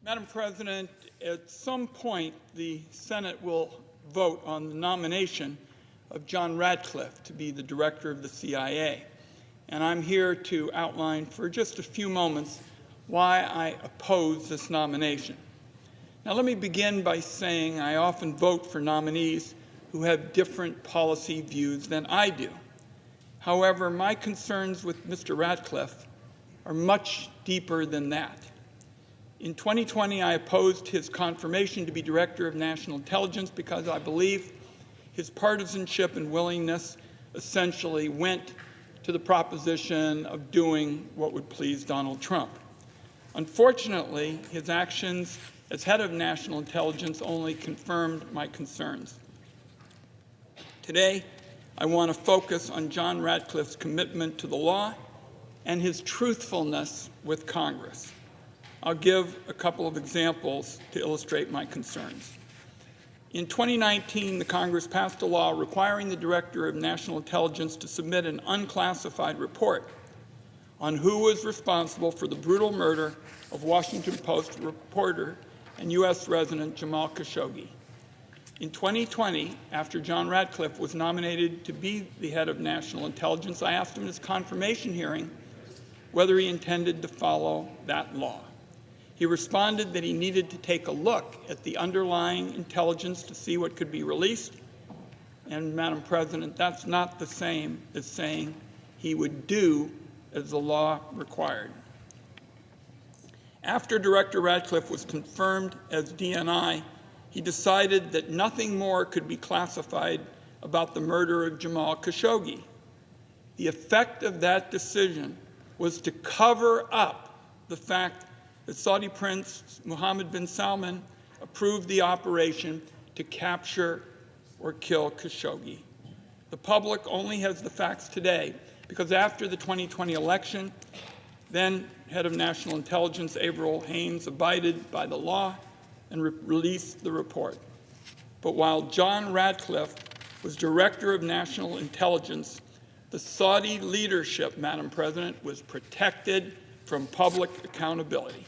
Madam President, at some point, the Senate will vote on the nomination of John Ratcliffe to be the director of the CIA. And I'm here to outline for just a few moments why I oppose this nomination. Now, let me begin by saying I often vote for nominees who have different policy views than I do. However, my concerns with Mr. Ratcliffe are much deeper than that. In 2020, I opposed his confirmation to be Director of National Intelligence because I believe his partisanship and willingness essentially went to the proposition of doing what would please Donald Trump. Unfortunately, his actions as head of National Intelligence only confirmed my concerns. Today, I want to focus on John Ratcliffe's commitment to the law and his truthfulness with Congress. I'll give a couple of examples to illustrate my concerns. In 2019, the Congress passed a law requiring the Director of National Intelligence to submit an unclassified report on who was responsible for the brutal murder of Washington Post reporter and U.S. resident Jamal Khashoggi. In 2020, after John Ratcliffe was nominated to be the head of National Intelligence, I asked him in his confirmation hearing whether he intended to follow that law. He responded that he needed to take a look at the underlying intelligence to see what could be released. And, Madam President, that's not the same as saying he would do as the law required. After Director Ratcliffe was confirmed as DNI, he decided that nothing more could be classified about the murder of Jamal Khashoggi. The effect of that decision was to cover up the fact that Saudi Prince Mohammed bin Salman approved the operation to capture or kill Khashoggi. The public only has the facts today because after the 2020 election, then head of National Intelligence Avril Haines abided by the law and released the report. But while John Ratcliffe was Director of National Intelligence, the Saudi leadership, Madam President, was protected from public accountability.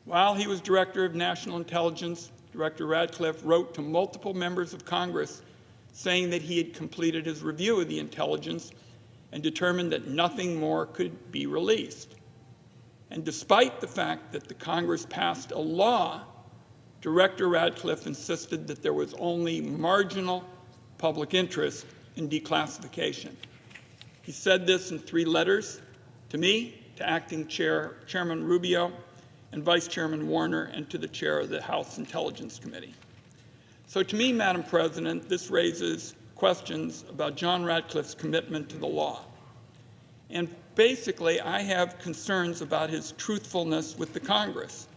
While he was Director of National Intelligence, Director Ratcliffe wrote to multiple members of Congress saying that he had completed his review of the intelligence and determined that nothing more could be released. And despite the fact that the Congress passed a law, Director Ratcliffe insisted that there was only marginal public interest in declassification. He said this in 3 letters to me, to Acting Chairman Rubio, and Vice Chairman Warner, and to the Chair of the House Intelligence Committee. So to me, Madam President, this raises questions about John Ratcliffe's commitment to the law. And basically, I have concerns about his truthfulness with the Congress.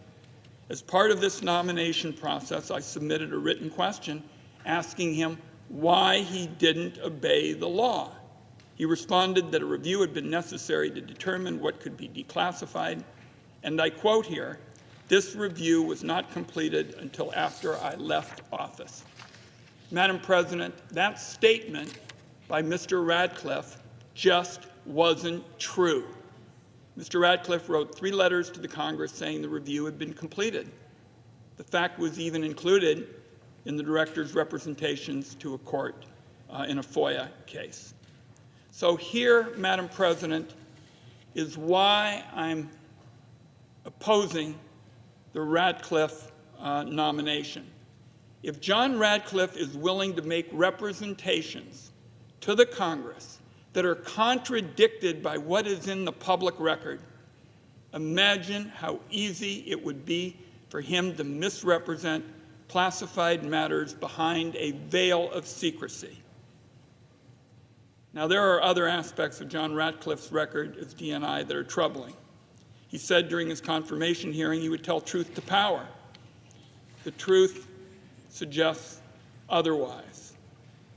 As part of this nomination process, I submitted a written question asking him why he didn't obey the law. He responded that a review had been necessary to determine what could be declassified, and I quote here, "This review was not completed until after I left office." Madam President, that statement by Mr. Ratcliffe just wasn't true. Mr. Ratcliffe wrote 3 letters to the Congress saying the review had been completed. The fact was even included in the director's representations to a court in a FOIA case. So here, Madam President, is why I'm opposing the Ratcliffe nomination. If John Ratcliffe is willing to make representations to the Congress that are contradicted by what is in the public record, imagine how easy it would be for him to misrepresent classified matters behind a veil of secrecy. Now, there are other aspects of John Ratcliffe's record as DNI that are troubling. He said during his confirmation hearing he would tell truth to power. The truth suggests otherwise.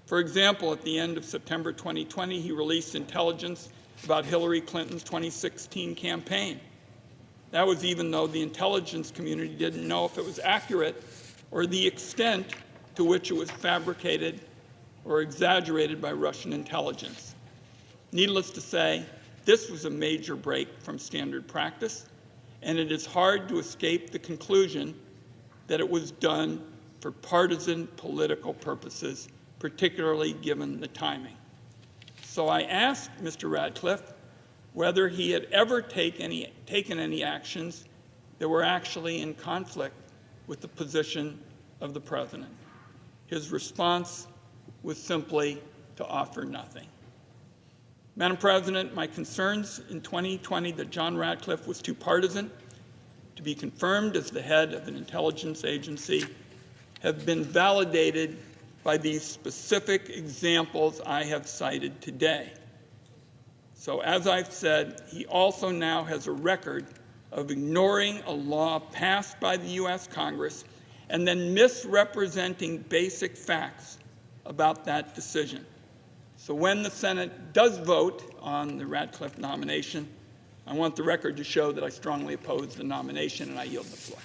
For example, at the end of September 2020, he released intelligence about Hillary Clinton's 2016 campaign. That was even though the intelligence community didn't know if it was accurate or the extent to which it was fabricated or exaggerated by Russian intelligence. Needless to say, this was a major break from standard practice, and it is hard to escape the conclusion that it was done for partisan political purposes, particularly given the timing. So I asked Mr. Ratcliffe whether he had ever taken any actions that were actually in conflict with the position of the president. His response was simply to offer nothing. Madam President, my concerns in 2020 that John Ratcliffe was too partisan to be confirmed as the head of an intelligence agency have been validated by these specific examples I have cited today. So as I've said, he also now has a record of ignoring a law passed by the U.S. Congress and then misrepresenting basic facts about that decision. So when the Senate does vote on the Ratcliffe nomination, I want the record to show that I strongly oppose the nomination, and I yield the floor.